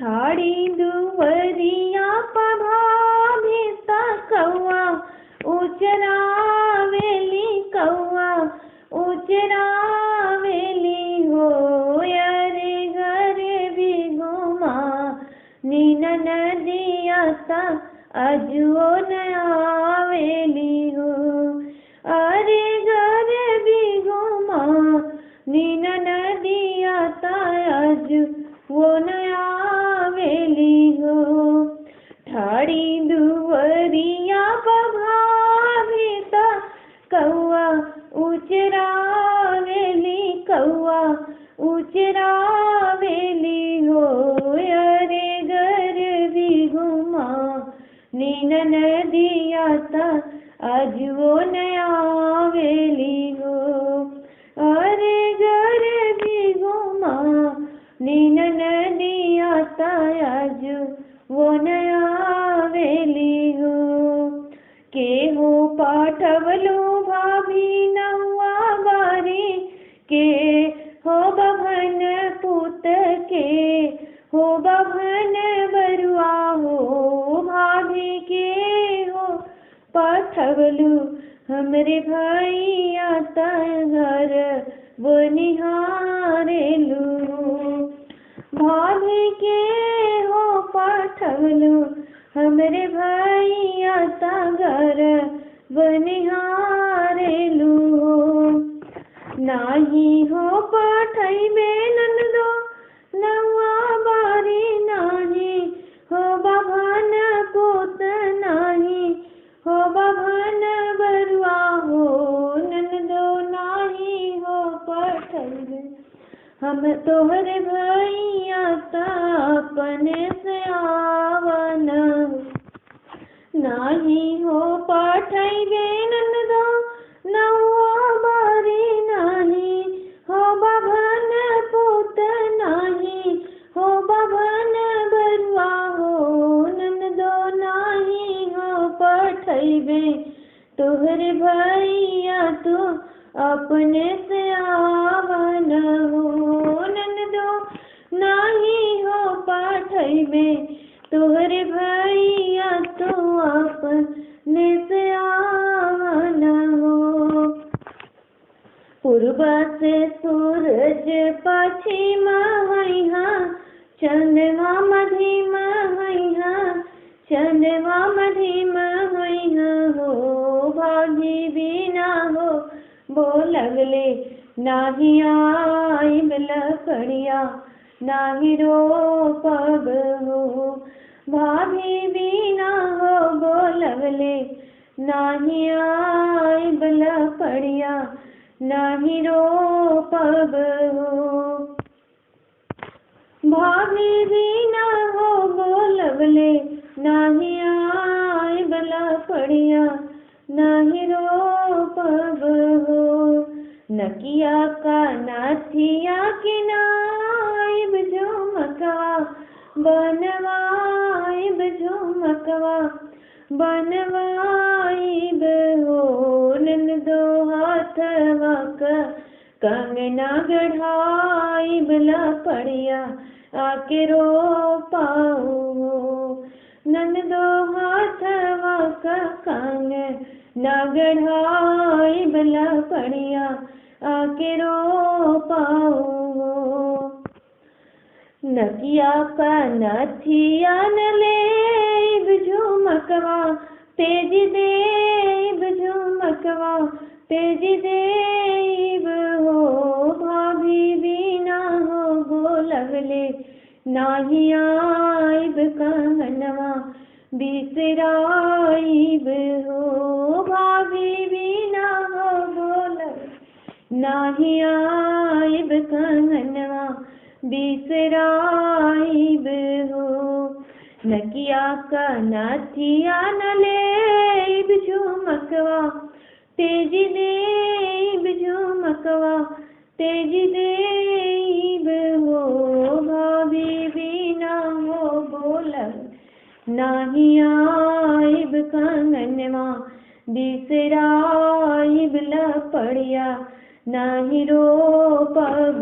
ठाड़ी दुवरिया पभाभिसा कौआ उचरावेली कौआ उचरावेली हो अरे घर भी घुमा नीन नदिया सा अजुओ नयावेली हो अरे घर भी घुमा नीन नदिया सा अजुओ नयावेली हो ठाड़ी दुवरिया पभाभिसा कौआ उचरावेली कौआ उचरावेली हो अरे घर भी घुमा नीन नदिया सा अजुओ नयावेली हो अरे घर भी घुमा नीन नदिया सा अजुओ नयावेली हो के हो पाठवलो भाभी नौआ बारी के हो बभन पुत के हो बभन बरुआ हो भाभी के हो पाठवलू हमरे भैया घर वो निहारेलू भाभी के हो पाठवलू हमरे भैया घर वो निहारेलू नाही हो पाठैबे नंदो नौआ बारी नाही हो बभन पुत नाही हो बभन बरुआ हो नंदो नाही हो पाठैबे हम तोहरे भैया अपने से आवन नाही हो पाठैबे नंदो नौआ बारी नाही हो बभन पुत नाही हो बभन बरुआ हो नंदो नाही हो पाठैबे तोहरे भैया तू अपने से आवन हो नंदो नाही हो पाठैबे तोहरे भैया तू अपने से आवन हो पूर्व से सूरज पश्चिम हैहा चंद्रमा मध्यम हैहा चंद्रमा मध्यम हैहा हो भागी बिना हो बोलगले नाही आई लकड़िया नाही रोपब हो भाभी बिना हो बोलगले नाही आई लकड़िया नाही रोपब हो भाभी बिना हो बोलगले नाही आई लकड़िया नाही रोपब हो नकिया का नाथिया किनाइब झुमकवा बनवाइब झुमकवा बनवाइब हो नंदो हाथवा का कंगना गढ़ाइब लकड़िया आके रोपाऊ हो नंदो हाथवा का कंगना गढ़ाइब लकड़िया आके रोपाऊ हो नकिया का नथिया न लेब झुमकवा तेज देब झुमकवा तेज देब हो भाभी बिना हो बोलगले नाही आइब कंगनवा बिसराइब हो भाभी बिना हो बोलगले नाही आइब कंगनवा बिसराइब हो नकिया का नाथिया न लेब झुमकवा तेज देब झुमकवा तेज देब हो भाभी बिना हो बोलग नाही आइब कंगनवा बिसराइब लकड़िया नाही रोपब